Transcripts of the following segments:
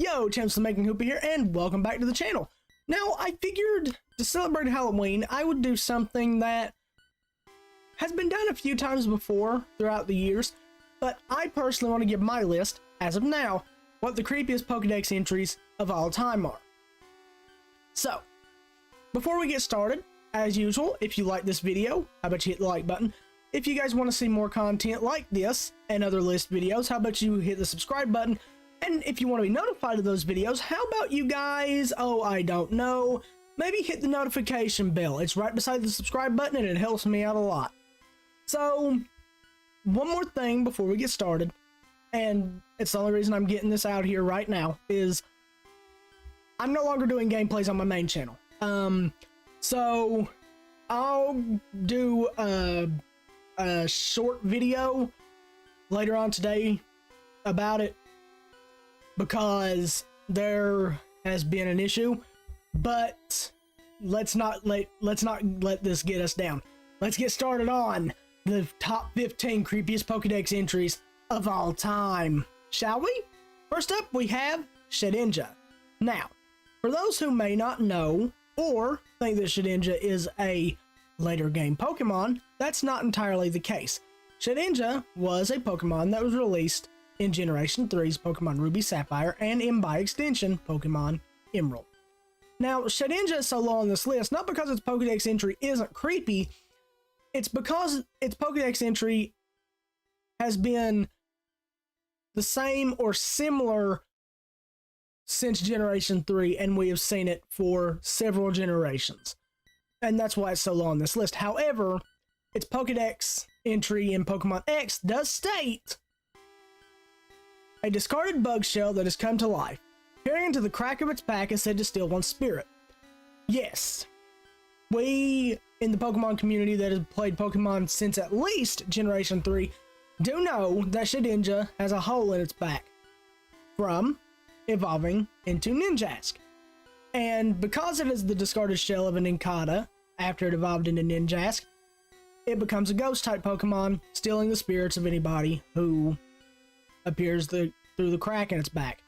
Yo, Champs the Making Hoopy here, and welcome back to the channel. Now, I figured to celebrate Halloween, I would do something that has been done a few times before throughout the years, but I personally want to give my list, as of now, what the creepiest Pokedex entries of all time are. So, before we get started, as usual, if you like this video, how about you hit the like button? If you guys want to see more content like this and other list videos, how about you hit the subscribe button? And if you want to be notified of those videos, how about you guys, I don't know, maybe hit the notification bell. It's right beside the subscribe button and it helps me out a lot. So, one more thing before we get started, and it's the only reason I'm getting this out here right now, is I'm no longer doing gameplays on my main channel. So I'll do a short video later on today about it, because there has been an issue, but let's not let this get us down. Let's get started on the top 15 creepiest Pokedex entries of all time, shall we? First up, we have Shedinja. Now, for those who may not know or think that Shedinja is a later game Pokemon, that's not entirely the case. Shedinja was a Pokemon that was released in Generation 3's Pokemon Ruby Sapphire and by extension, Pokemon Emerald. Now, Shedinja is so low on this list, not because its Pokedex entry isn't creepy, it's because its Pokedex entry has been the same or similar since Generation 3, and we have seen it for several generations. And that's why it's so low on this list. However, its Pokedex entry in Pokemon X does state a discarded bug shell that has come to life. Peering into the crack of its pack is said to steal one's spirit. Yes, we in the Pokemon community that has played Pokemon since at least Generation 3 do know that Shedinja has a hole in its back from evolving into Ninjask. And because it is the discarded shell of an Nincada after it evolved into Ninjask, it becomes a ghost type Pokemon, stealing the spirits of anybody who appears through the crack in its back.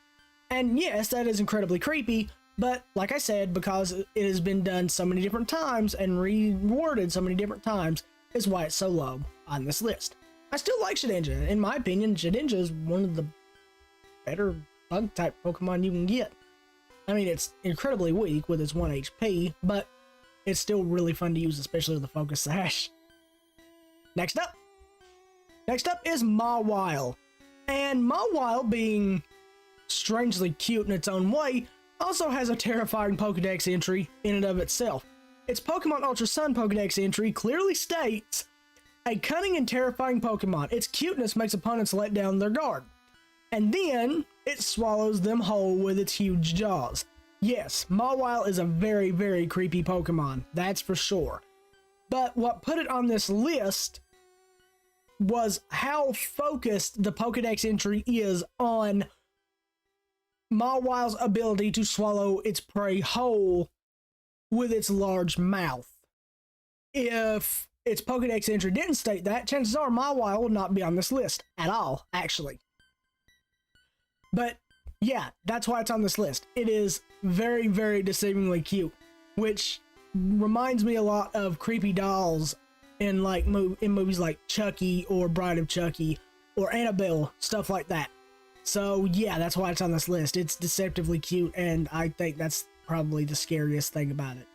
And yes, that is incredibly creepy, but like I said, because it has been done so many different times and rewarded so many different times, is why it's so low on this list. I still like Shedinja. In my opinion, Shedinja is one of the better bug type Pokemon you can get. I mean, it's incredibly weak with its 1 HP, but it's still really fun to use, especially with the Focus Sash. Next up is Mawile. And Mawile, being strangely cute in its own way, also has a terrifying Pokedex entry in and of itself. Its Pokemon Ultra Sun Pokedex entry clearly states, a cunning and terrifying Pokemon. Its cuteness makes opponents let down their guard. And then it swallows them whole with its huge jaws. Yes, Mawile is a very, very creepy Pokemon, that's for sure. But what put it on this list was how focused the Pokedex entry is on Mawile's ability to swallow its prey whole with its large mouth. If its Pokedex entry didn't state that, chances are Mawile would not be on this list at all, actually. But yeah, that's why it's on this list. It is very, very deceivingly cute, which reminds me a lot of creepy dolls in movies like Chucky or Bride of Chucky or Annabelle, stuff like that. So yeah, that's why it's on this list. It's deceptively cute, and I think that's probably the scariest thing about it.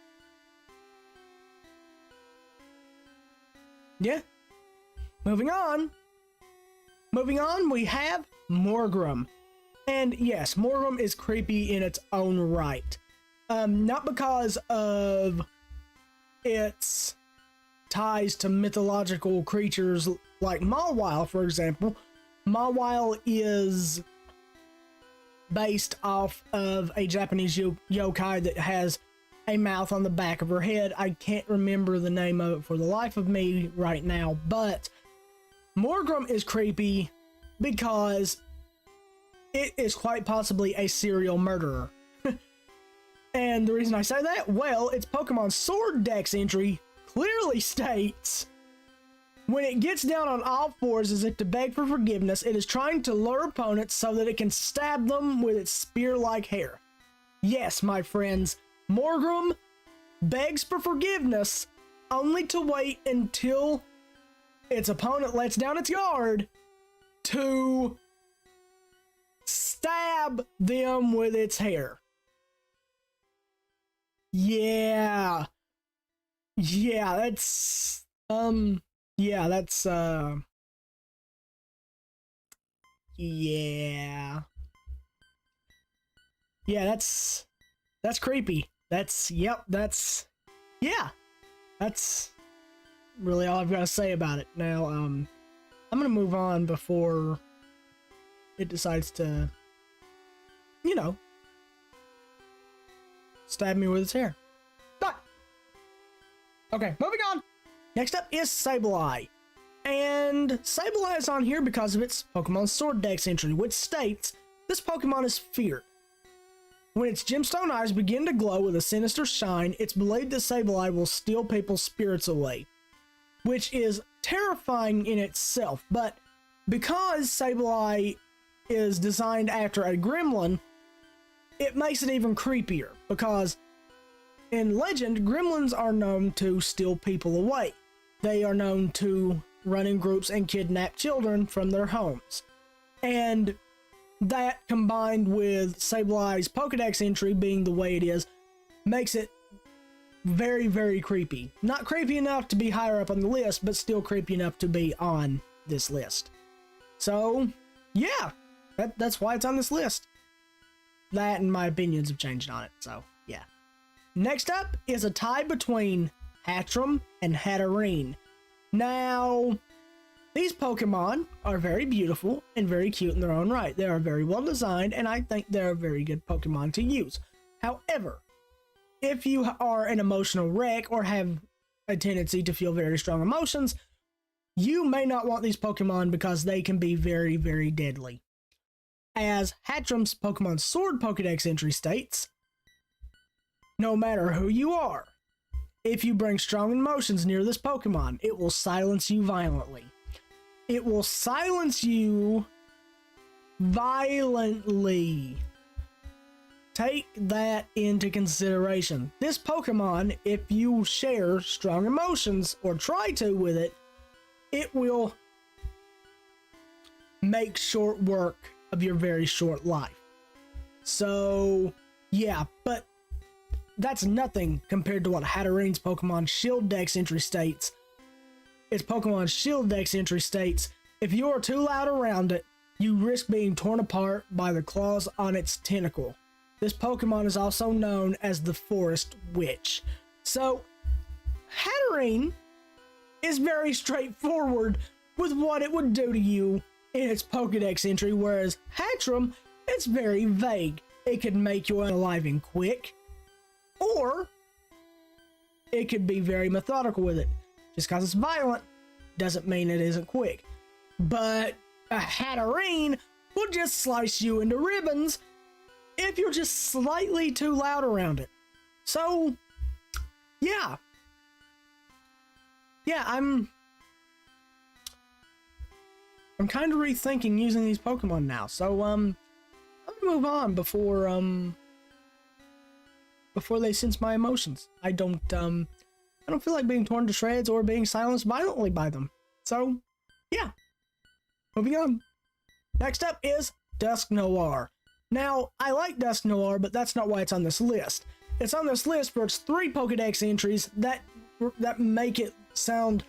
Yeah. Moving on, we have Morgrem. And yes, Morgrem is creepy in its own right. Not because of its ties to mythological creatures like Mawile, for example. Mawile is based off of a Japanese yokai that has a mouth on the back of her head. I can't remember the name of it for the life of me right now, but Morgrem is creepy because it is quite possibly a serial murderer. And the reason I say that, well, its Pokemon Sword Dex entry clearly states When it gets down on all fours as if to beg for forgiveness, it is trying to lure opponents so that it can stab them with its spear-like hair. Yes, my friends, Morgrim begs for forgiveness only to wait until its opponent lets down its guard to stab them with its hair. Yeah. Yeah, that's yeah, that's yeah. Yeah, that's creepy. That's yep, that's yeah. That's really all I've got to say about it. Now, I'm gonna move on before it decides to, you know, stab me with its hair. Ah! Okay, moving on. Next up is Sableye. And Sableye is on here because of its Pokemon Sword Dex entry, which states this Pokemon is feared. When its gemstone eyes begin to glow with a sinister shine, it's believed that Sableye will steal people's spirits away, which is terrifying in itself. But because Sableye is designed after a gremlin, it makes it even creepier, because in legend, gremlins are known to steal people away. They are known to run in groups and kidnap children from their homes. And that, combined with Sableye's Pokedex entry being the way it is, makes it very, very creepy. Not creepy enough to be higher up on the list, but still creepy enough to be on this list. So, yeah, that's why it's on this list. That and my opinions have changed on it, so yeah. Next up is a tie between Hatterene and Hatterene. Now, these Pokemon are very beautiful and very cute in their own right. They are very well designed, and I think they're a very good Pokemon to use. However, if you are an emotional wreck or have a tendency to feel very strong emotions, you may not want these Pokemon because they can be very, very deadly. As Hatterene's Pokemon Sword Pokedex entry states, no matter who you are, if you bring strong emotions near this Pokemon, it will silence you violently. It will silence you violently. Take that into consideration. This Pokemon, if you share strong emotions or try to with it, it will make short work of your very short life. So, yeah, but that's nothing compared to what Hatterene's Pokemon Shield Dex entry states. Its Pokemon Shield Dex entry states, if you are too loud around it, you risk being torn apart by the claws on its tentacle. This Pokemon is also known as the Forest Witch. So, Hatterene is very straightforward with what it would do to you in its Pokedex entry, whereas Hatterene, it's very vague. It could make you unaliving quick, or it could be very methodical with it. Just because it's violent doesn't mean it isn't quick. But a Hatterene will just slice you into ribbons if you're just slightly too loud around it. So, yeah. Yeah, I'm kind of rethinking using these Pokemon now. So, I'm gonna move on before they sense my emotions. I don't feel like being torn to shreds or being silenced violently by them. So, yeah. Moving on. Next up is Dusknoir. Now, I like Dusknoir, but that's not why it's on this list. It's on this list for its 3 Pokedex entries that make it sound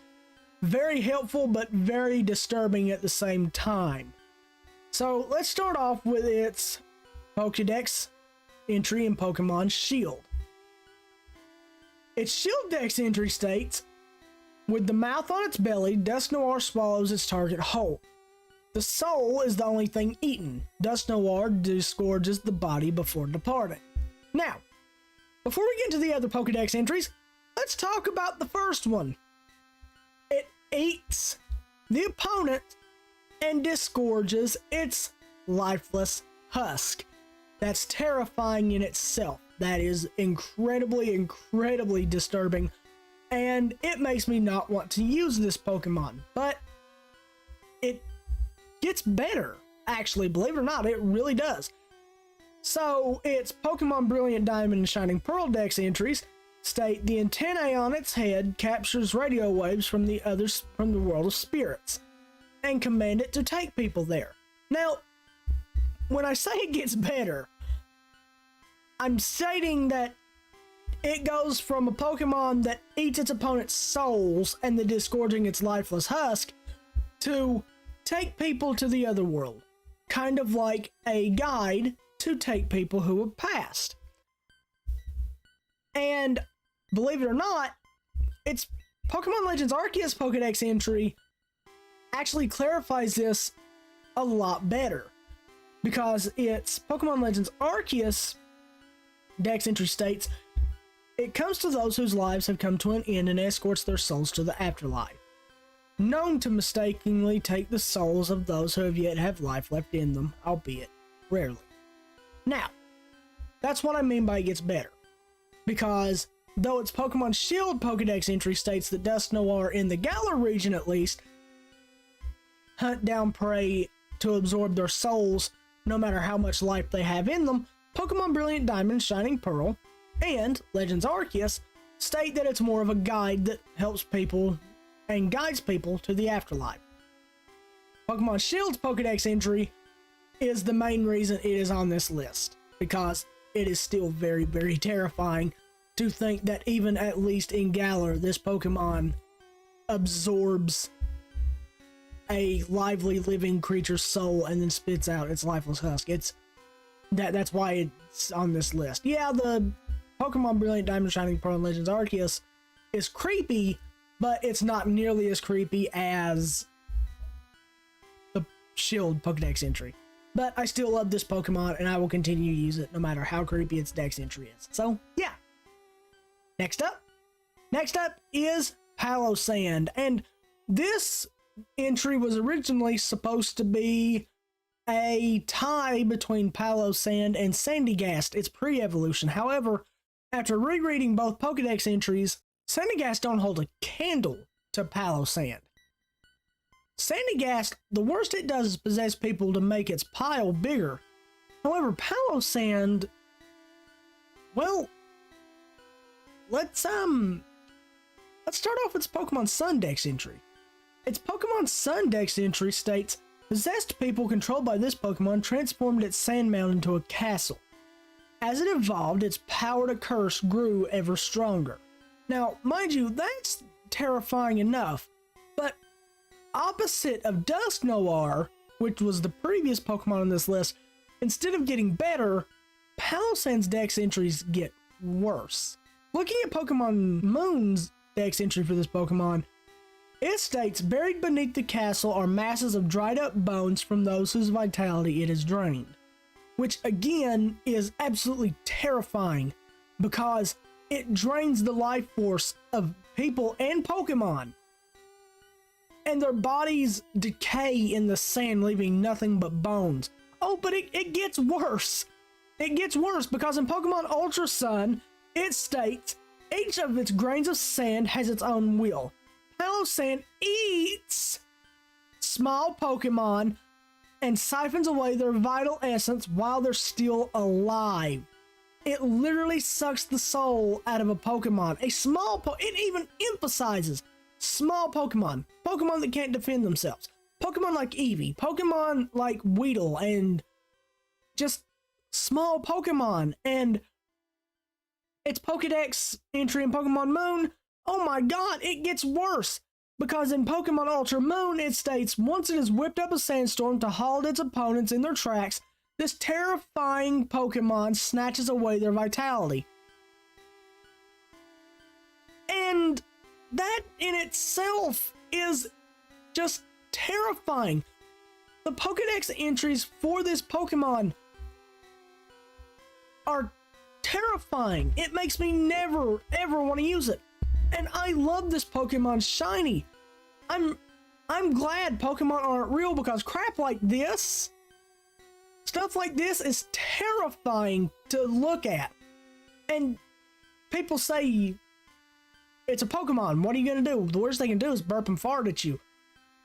very helpful but very disturbing at the same time. So, let's start off with its Pokedex entry in Pokemon Shield. Its Shield Dex entry states, with the mouth on its belly, Dusknoir swallows its target whole. The soul is the only thing eaten. Dusknoir disgorges the body before departing. Now, before we get into the other Pokedex entries, let's talk about the first one. It eats the opponent and disgorges its lifeless husk. That's terrifying in itself. That is incredibly, incredibly disturbing. and it makes me not want to use this Pokemon, but it gets better, actually, believe it or not, it really does. So it's Pokemon Brilliant Diamond and Shining Pearl Dex entries state the antennae on its head captures radio waves from the world of spirits and command it to take people there. Now, when I say it gets better, I'm stating that it goes from a Pokemon that eats its opponent's souls and then disgorging its lifeless husk to take people to the other world, kind of like a guide to take people who have passed. And believe it or not, it's Pokemon Legends Arceus Pokedex entry actually clarifies this a lot better, because it's Pokemon Legends Arceus Dex entry states, it comes to those whose lives have come to an end and escorts their souls to the afterlife, known to mistakenly take the souls of those who have yet have life left in them, albeit rarely. Now, that's what I mean by it gets better, because though its Pokemon Shield Pokedex entry states that Dusk Noir in the Galar region at least hunt down prey to absorb their souls no matter how much life they have in them, Pokemon Brilliant Diamond, Shining Pearl, and Legends Arceus state that it's more of a guide that helps people and guides people to the afterlife. Pokemon Shield's Pokedex entry is the main reason it is on this list, because it is still very, very terrifying to think that even at least in Galar, this Pokemon absorbs a lively living creature's soul and then spits out its lifeless husk. That's why it's on this list. Yeah, the Pokemon Brilliant Diamond, Shining Pearl, and Legends Arceus is creepy, but it's not nearly as creepy as the Shield Pokedex entry. But I still love this Pokemon, and I will continue to use it no matter how creepy its Dex entry is. So, yeah. Next up is Palossand, and this entry was originally supposed to be a tie between Palossand and Sandygast, its pre-evolution. However, after rereading both Pokedex entries, Sandygast don't hold a candle to Palossand. Sandygast, the worst it does is possess people to make its pile bigger. However, Palossand, well, let's start off with its Pokemon Sun Dex entry. Its Pokemon Sun Dex entry states, possessed people controlled by this Pokemon transformed its sand mound into a castle. As it evolved, its power to curse grew ever stronger. Now, mind you, that's terrifying enough, but opposite of Dusk Noir, which was the previous Pokemon on this list, instead of getting better, Palossand's Dex entries get worse. Looking at Pokemon Moon's Dex entry for this Pokemon, it states, buried beneath the castle are masses of dried up bones from those whose vitality it has drained. Which again is absolutely terrifying, because it drains the life force of people and Pokemon, and their bodies decay in the sand, leaving nothing but bones. Oh, but it gets worse. It gets worse, because in Pokemon Ultra Sun, it states, each of its grains of sand has its own will. Palossand eats small Pokemon and siphons away their vital essence while they're still alive. It literally sucks the soul out of a Pokemon. It even emphasizes small Pokemon. Pokemon that can't defend themselves. Pokemon like Eevee. Pokemon like Weedle. And just small Pokemon. And its Pokedex entry in Pokemon Moon, oh my god, it gets worse. Because in Pokemon Ultra Moon, it states, once it has whipped up a sandstorm to halt its opponents in their tracks, this terrifying Pokemon snatches away their vitality. And that in itself is just terrifying. The Pokedex entries for this Pokemon are terrifying. It makes me never, ever want to use it. And I love this Pokemon shiny. I'm glad Pokemon aren't real, because crap like this, stuff like this is terrifying to look at. And people say it's a Pokemon. What are you gonna do? The worst they can do is burp and fart at you.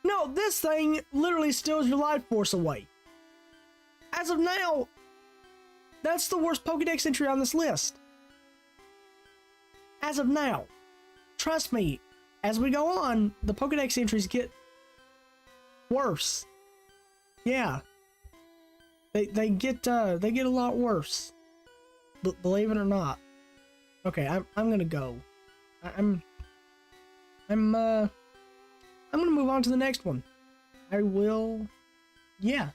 No, this thing literally steals your life force away. As of now, that's the worst Pokedex entry on this list. As of now. Trust me, as we go on, the Pokedex entries get worse. Yeah. They get a lot worse. But believe it or not. Okay, I'm gonna go. I'm gonna move on to the next one. I will. Yeah.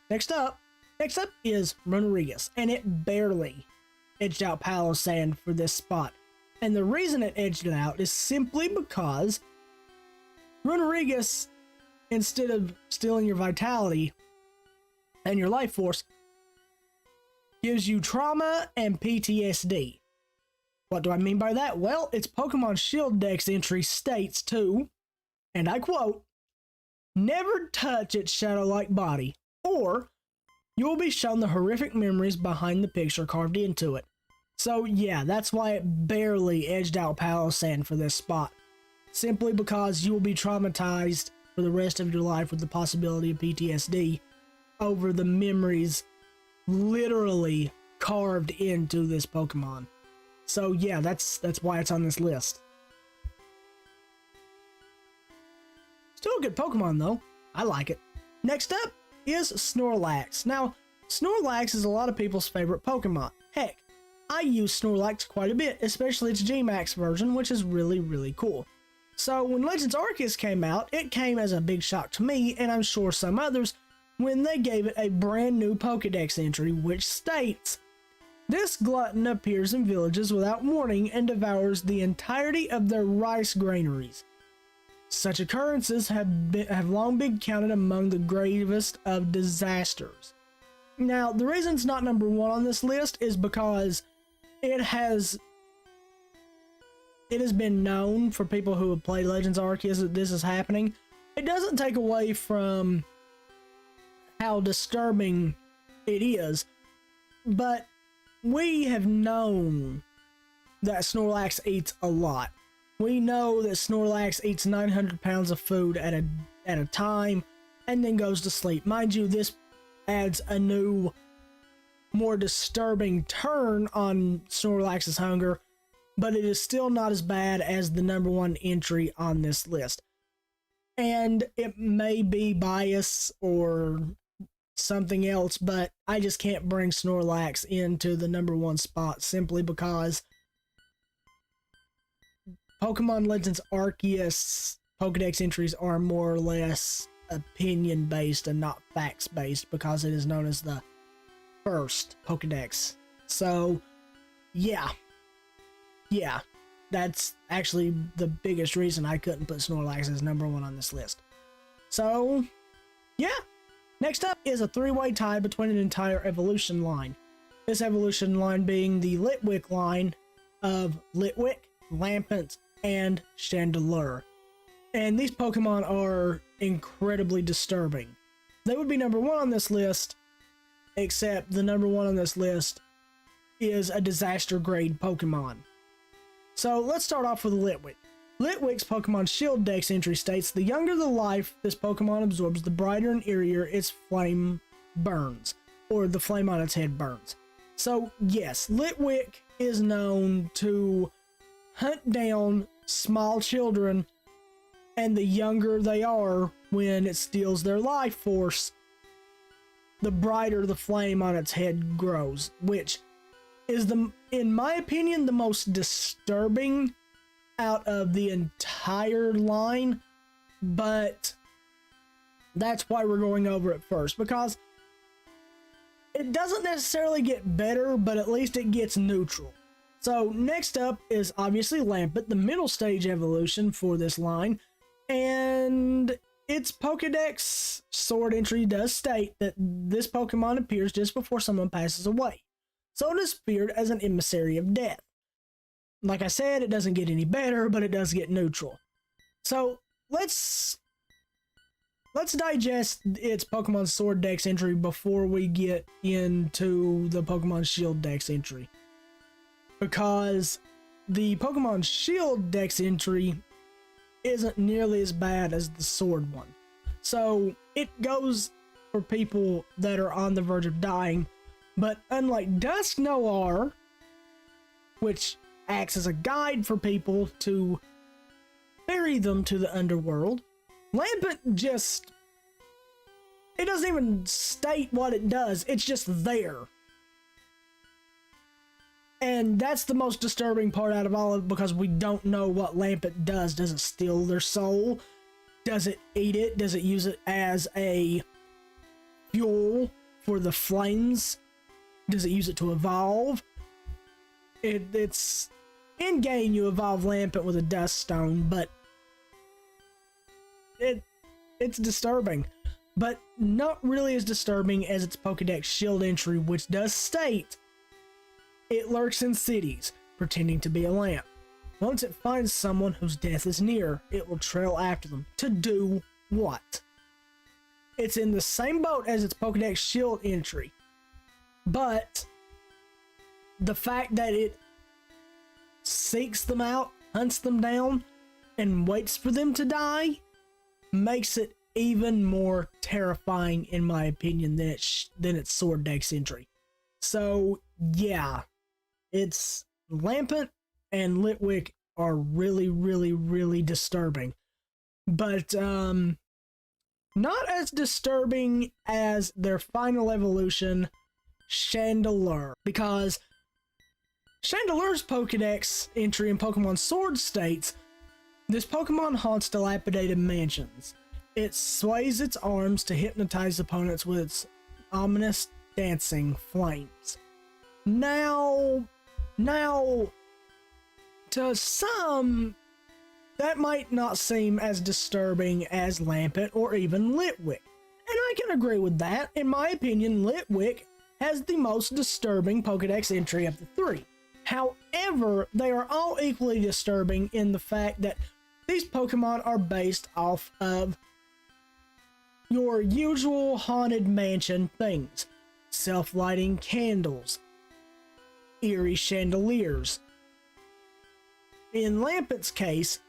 Next up is Runerigus, and it barely edged out Palossand for this spot. And the reason it edged it out is simply because Runerigus, instead of stealing your vitality and your life force, gives you trauma and PTSD. What do I mean by that? Well, its Pokemon Shield Dex entry states to, and I quote, "Never touch its shadow-like body, or you will be shown the horrific memories behind the picture carved into it." So yeah, that's why it barely edged out Palossand for this spot. Simply because you will be traumatized for the rest of your life with the possibility of PTSD over the memories literally carved into this Pokemon. So yeah, that's why it's on this list. Still a good Pokemon though. I like it. Next up is Snorlax. Now, Snorlax is a lot of people's favorite Pokemon. Heck, I use Snorlax quite a bit, especially its G-Max version, which is really, really cool. So when Legends Arceus came out, it came as a big shock to me, and I'm sure some others, when they gave it a brand new Pokedex entry, which states, "This glutton appears in villages without warning and devours the entirety of their rice granaries. Such occurrences have long been counted among the gravest of disasters." Now, the reason it's not number one on this list is because it has been known for people who have played Legends Arceus that this is happening. It doesn't take away from how disturbing it is, but we have known that Snorlax eats a lot. We know that Snorlax eats 900 pounds of food at a time and then goes to sleep. Mind you, this adds a new, more disturbing turn on Snorlax's hunger, but it is still not as bad as the number one entry on this list. And it may be bias or something else, but I just can't bring Snorlax into the number one spot simply because Pokemon Legends Arceus Pokedex entries are more or less opinion-based and not facts-based because it is known as the first Pokedex. So, yeah, that's actually the biggest reason I couldn't put Snorlax as number one on this list. So, yeah. Next up is a three-way tie between an entire evolution line. This evolution line being the Litwick line of Litwick, Lampent, and Chandelure. And these Pokemon are incredibly disturbing. They would be number one on this list, except the number one on this list is a disaster grade Pokemon. So let's start off with Litwick. Litwick's Pokemon Shield Dex entry states, "The younger the life this Pokemon absorbs, the brighter and eerier its flame burns," or the flame on its head burns. So yes, Litwick is known to hunt down small children, and the younger they are when it steals their life force, the brighter the flame on its head grows, which is, in my opinion, the most disturbing out of the entire line. But that's why we're going over it first, because it doesn't necessarily get better, but at least it gets neutral. So next up is obviously Lampent, the middle stage evolution for this line, and its Pokedex sword entry does state that this Pokemon appears just before someone passes away, so it is feared as an emissary of death. Like I said, it doesn't get any better, but it does get neutral. So let's digest its Pokemon Sword Dex entry before we get into the Pokemon Shield Dex entry, because the Pokemon Shield Dex entry isn't nearly as bad as the Sword one. So it goes for people that are on the verge of dying, but unlike Dusk Noir, which acts as a guide for people to ferry them to the underworld, Lampent just, it doesn't even state what it does, it's just there. And that's the most disturbing part out of all of it, because we don't know what Lampent does. Does it steal their soul? Does it eat it? Does it use it as a fuel for the flames? Does it use it to evolve? It's in game you evolve Lampent with a dust stone, but it's disturbing. But not really as disturbing as its Pokedex Shield entry, which does state it lurks in cities, pretending to be a lamp. Once it finds someone whose death is near, it will trail after them. To do what? It's in the same boat as its Pokedex Shield entry, but the fact that it seeks them out, hunts them down, and waits for them to die makes it even more terrifying, in my opinion, than its Sword Dex entry. So, yeah. It's Lampent and Litwick are really, really, really disturbing. But, not as disturbing as their final evolution, Chandelure. Because Chandelure's Pokedex entry in Pokemon Sword states, this Pokemon haunts dilapidated mansions. It sways its arms to hypnotize opponents with its ominous dancing flames. Now, to some, that might not seem as disturbing as Lampent or even Litwick. And I can agree with that. In my opinion, Litwick has the most disturbing Pokedex entry of the three. However, they are all equally disturbing in the fact that these Pokemon are based off of your usual haunted mansion things. Self-lighting candles, eerie chandeliers. In Lampent's case,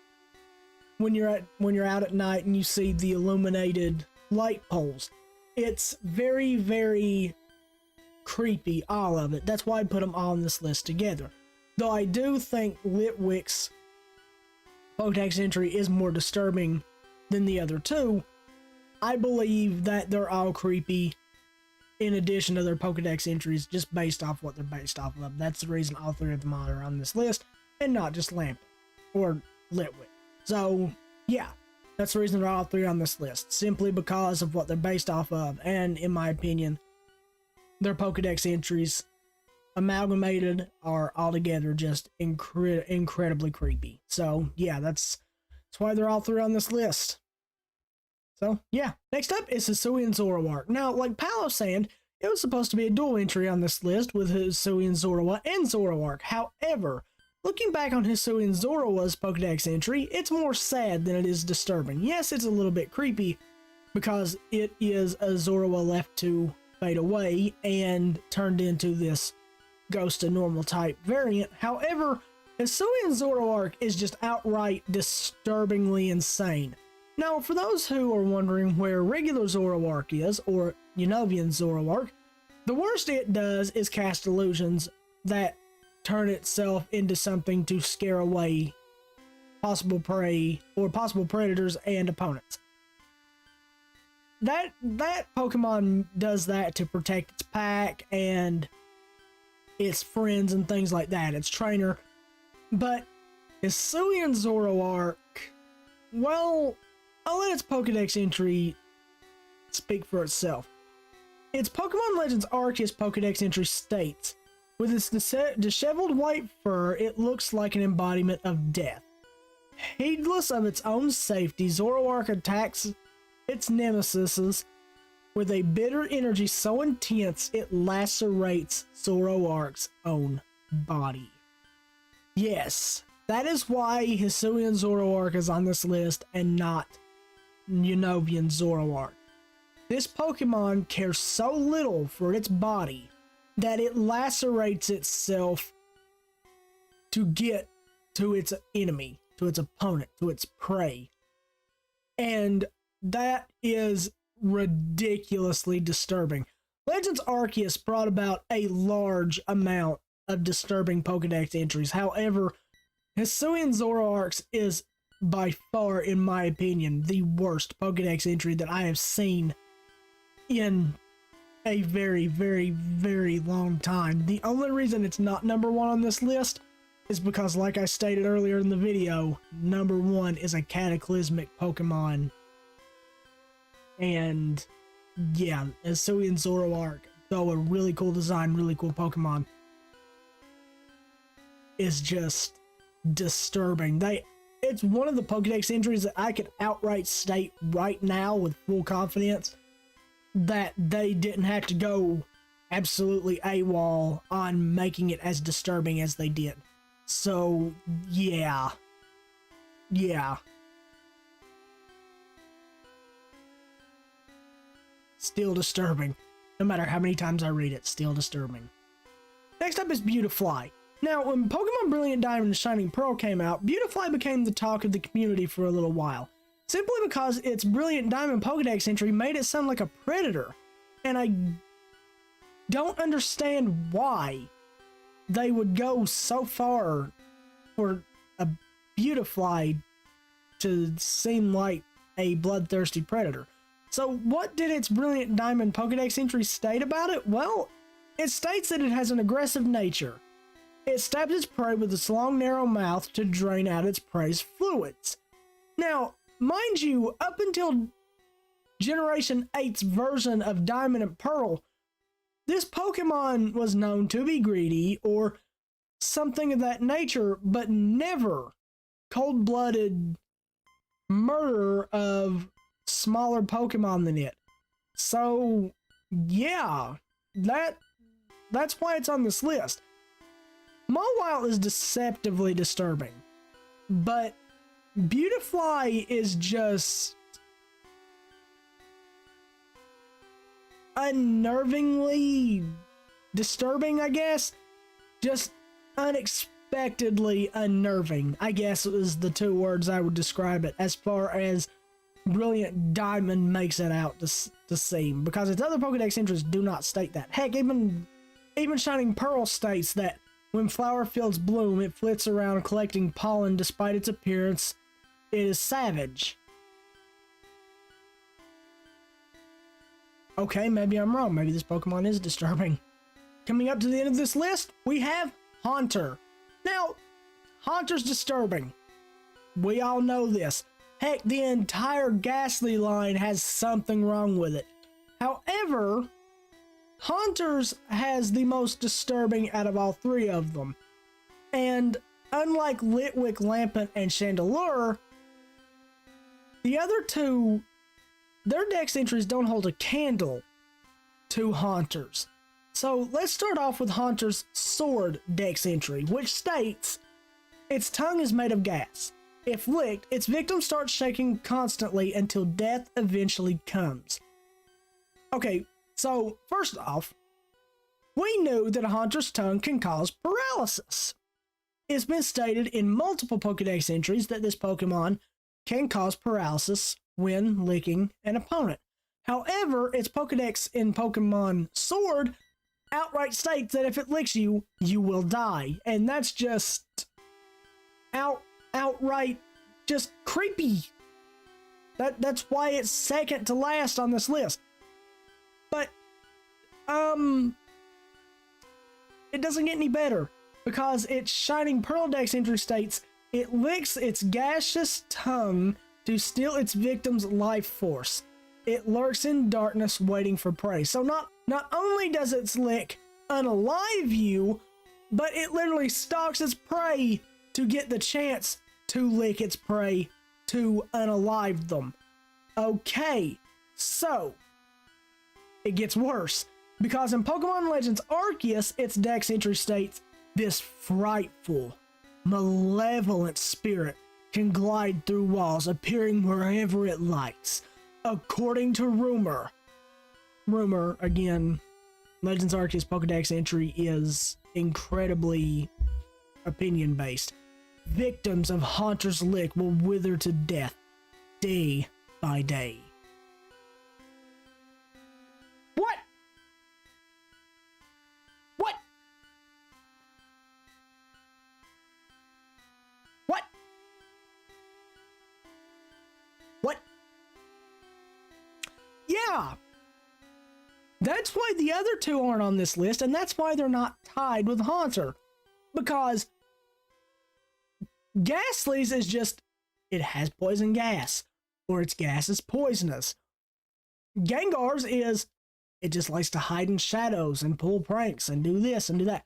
when you're out at night and you see the illuminated light poles, it's very, very creepy, all of it. That's why I put them all on this list together. Though I do think Litwick's Pokedex entry is more disturbing than the other two, I believe that they're all creepy in addition to their Pokedex entries, just based off what they're based off of. That's the reason all three of them are on this list, and not just Lampent or Litwick. So, yeah, that's the reason they're all three on this list, simply because of what they're based off of, and in my opinion, their Pokedex entries amalgamated are altogether just incredibly creepy. So, yeah, that's why they're all three on this list. So, yeah. Next up is Hisuian Zoroark. Now, like Palo Sand, it was supposed to be a dual entry on this list with Hisuian Zorua and Zoroark. However, looking back on Hisuian Zorua's Pokedex entry, it's more sad than it is disturbing. Yes, it's a little bit creepy because it is a Zorua left to fade away and turned into this ghost to normal type variant. However, Hisuian Zoroark is just outright disturbingly insane. Now, for those who are wondering where regular Zoroark is, or Unovian Zoroark, the worst it does is cast illusions that turn itself into something to scare away possible prey or possible predators and opponents. That Pokemon does that to protect its pack and its friends and things like that, its trainer. But Hisuian Zoroark, well, I'll let its Pokedex entry speak for itself. Its Pokemon Legends Arceus Pokedex entry states, with its disheveled white fur, it looks like an embodiment of death. Heedless of its own safety, Zoroark attacks its nemesis with a bitter energy so intense it lacerates Zoroark's own body. Yes, that is why Hisuian Zoroark is on this list and not Unovian Zoroark. This Pokemon cares so little for its body that it lacerates itself to get to its enemy, to its opponent, to its prey. And that is ridiculously disturbing. Legends Arceus brought about a large amount of disturbing Pokedex entries. However, Hisuian Zoroark's is by far, in my opinion, the worst Pokedex entry that I have seen in a very, very, very long time. The only reason it's not number one on this list is because, like I stated earlier in the video, number one is a cataclysmic Pokemon. And yeah, Hisuian Zoroark, though a really cool design, really cool Pokemon, is just disturbing. It's one of the Pokedex entries that I could outright state right now with full confidence that they didn't have to go absolutely AWOL on making it as disturbing as they did. So, yeah. Yeah. Still disturbing. No matter how many times I read it, still disturbing. Next up is Beautifly. Now, when Pokemon Brilliant Diamond and Shining Pearl came out, Beautifly became the talk of the community for a little while. Simply because its Brilliant Diamond Pokedex entry made it sound like a predator. And I don't understand why they would go so far for a Beautifly to seem like a bloodthirsty predator. So what did its Brilliant Diamond Pokedex entry state about it? Well, it states that it has an aggressive nature. It stabs its prey with its long, narrow mouth to drain out its prey's fluids. Now, mind you, up until Generation 8's version of Diamond and Pearl, this Pokemon was known to be greedy or something of that nature, but never cold-blooded murder of smaller Pokemon than it. So, yeah, that's why it's on this list. Mawile is deceptively disturbing, but Beautifly is just unnervingly disturbing, I guess. Just unexpectedly unnerving, I guess is the two words I would describe it, as far as Brilliant Diamond makes it out to seem, because its other Pokedex entries do not state that. Heck, even Shining Pearl states that when flower fields bloom, it flits around collecting pollen. Despite its appearance, it is savage. Okay, maybe I'm wrong. Maybe this Pokemon is disturbing. Coming up to the end of this list, we have Haunter. Now, Haunter's disturbing. We all know this. Heck, the entire Ghastly line has something wrong with it. However, Haunter's has the most disturbing out of all three of them. And unlike Litwick, Lampent, and Chandelure, the other two, their dex entries don't hold a candle to Haunter's. So let's start off with Haunter's Sword dex entry, which states, its tongue is made of gas. If licked, its victim starts shaking constantly until death eventually comes. Okay, so first off, we knew that a Haunter's tongue can cause paralysis. It's been stated in multiple Pokedex entries that this Pokemon can cause paralysis when licking an opponent. However, its Pokedex in Pokemon Sword outright states that if it licks you, you will die. And that's just outright just creepy. That's why it's second to last on this list. But it doesn't get any better, because its Shining Pearl dex entry states it licks its gaseous tongue to steal its victim's life force. It lurks in darkness waiting for prey. So not only does its lick unalive you, but it literally stalks its prey to get the chance to lick its prey to unalive them. Okay, so it gets worse, because in Pokemon Legends Arceus, its dex entry states this frightful, malevolent spirit can glide through walls, appearing wherever it likes. According to rumor, again, Legends Arceus Pokedex entry is incredibly opinion based. victims of Haunter's Lick will wither to death day by day. What? What? What? What? Yeah. That's why the other two aren't on this list, and that's why they're not tied with Haunter. Because Ghastly's is just, it has poison gas, or its gas is poisonous. Gengar's is, it just likes to hide in shadows and pull pranks and do this and do that.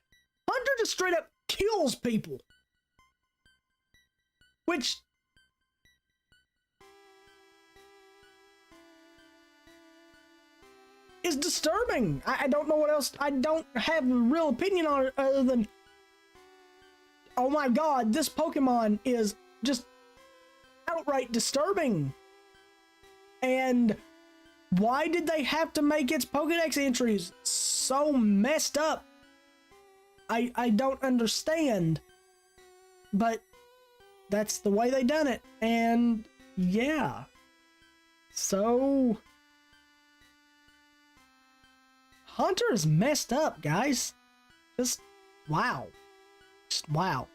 Haunter just straight up kills people. Which, is disturbing. I don't know what else. I don't have a real opinion on it other than, oh my god, this Pokemon is just outright disturbing. And why did they have to make its Pokedex entries so messed up? I don't understand. But that's the way they done it. And yeah. So Haunter is messed up, guys. Just wow. Just wow.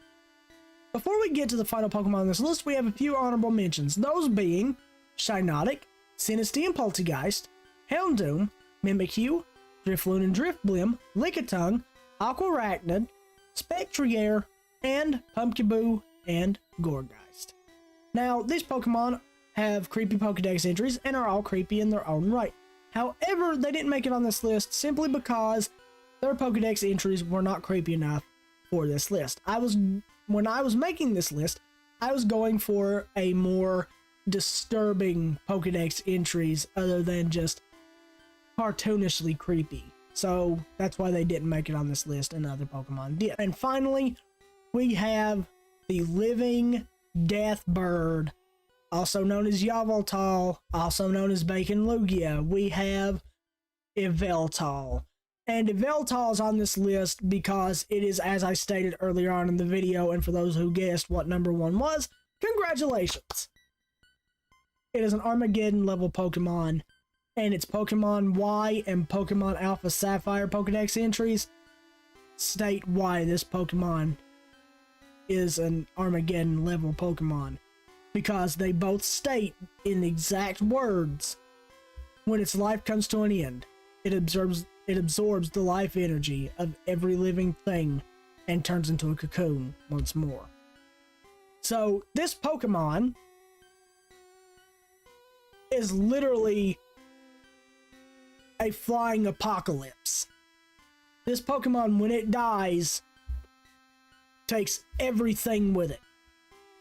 Before we get to the final Pokemon on this list, we have a few honorable mentions. Those being Shiinotic, Sinistea and Poltegeist, Houndoom, Mimikyu, Drifloon and Drifblim, Lickitung, Aquarachnid, Spectrier, and Pumpkaboo and Gourgeist. Now, these Pokemon have creepy Pokedex entries and are all creepy in their own right. However, they didn't make it on this list simply because their Pokedex entries were not creepy enough for this list. When I was making this list, I was going for a more disturbing Pokedex entries other than just cartoonishly creepy. So that's why they didn't make it on this list and other Pokemon did. And finally, we have the Living Death Bird, also known as Yveltal, also known as Bacon Lugia. We have Yveltal. And Yveltal is on this list because it is, as I stated earlier on in the video, and for those who guessed what number 1 was, congratulations! It is an Armageddon level Pokemon, and its Pokemon Y and Pokemon Alpha Sapphire Pokedex entries state why this Pokemon is an Armageddon level Pokemon. Because they both state in the exact words, when its life comes to an end, it absorbs the life energy of every living thing and turns into a cocoon once more. So this Pokemon is literally a flying apocalypse. This Pokemon, when it dies, takes everything with it.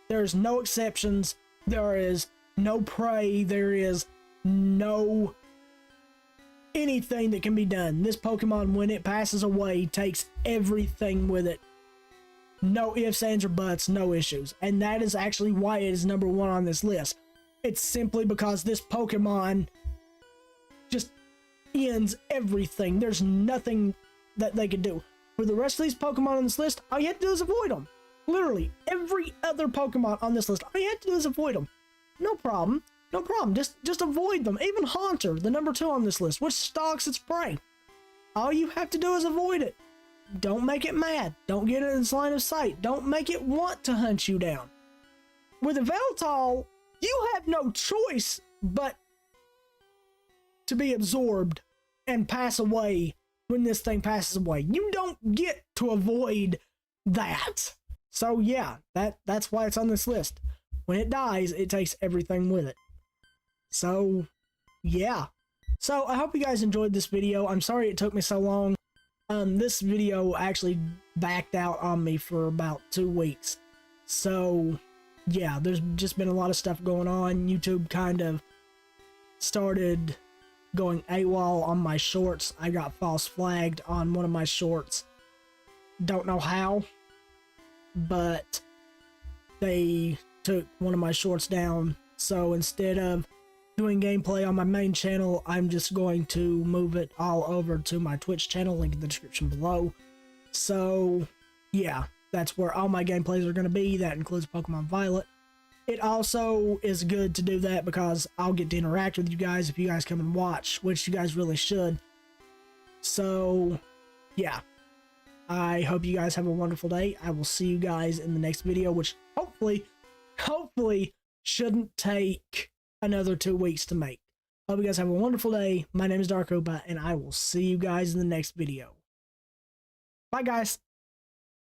There's no exceptions. There is no prey. There is no anything that can be done. This Pokemon, when it passes away, takes everything with it. No ifs, ands, or buts, no issues. And that is actually why it is number 1 on this list. It's simply because this Pokemon just ends everything. There's nothing that they could do. For the rest of these Pokemon on this list, all you have to do is avoid them. Literally, every other Pokemon on this list, all you have to do is avoid them. No problem. No problem. Just avoid them. Even Haunter, the number 2 on this list, which stalks its prey. All you have to do is avoid it. Don't make it mad. Don't get it in its line of sight. Don't make it want to hunt you down. With Yveltal, you have no choice but to be absorbed and pass away when this thing passes away. You don't get to avoid that. So yeah, that's why it's on this list. When it dies, it takes everything with it. So yeah. So I hope you guys enjoyed this video. I'm sorry it took me so long. This video actually backed out on me for about 2 weeks. So yeah, there's just been a lot of stuff going on. YouTube kind of started going AWOL on my shorts. I got false flagged on one of my shorts. Don't know how, but they took one of my shorts down. So instead of doing gameplay on my main channel, I'm just going to move it all over to my Twitch channel, link in the description below. So yeah, That's where all my gameplays are going to be. That includes Pokemon Violet. It also is good to do that because I'll get to interact with you guys if you guys come and watch, which you guys really should. So, yeah. I hope you guys have a wonderful day. I will see you guys in the next video, which hopefully shouldn't take another 2 weeks to make. Hope you guys have a wonderful day. My name is Dark Robot, and I will see you guys in the next video. Bye, guys.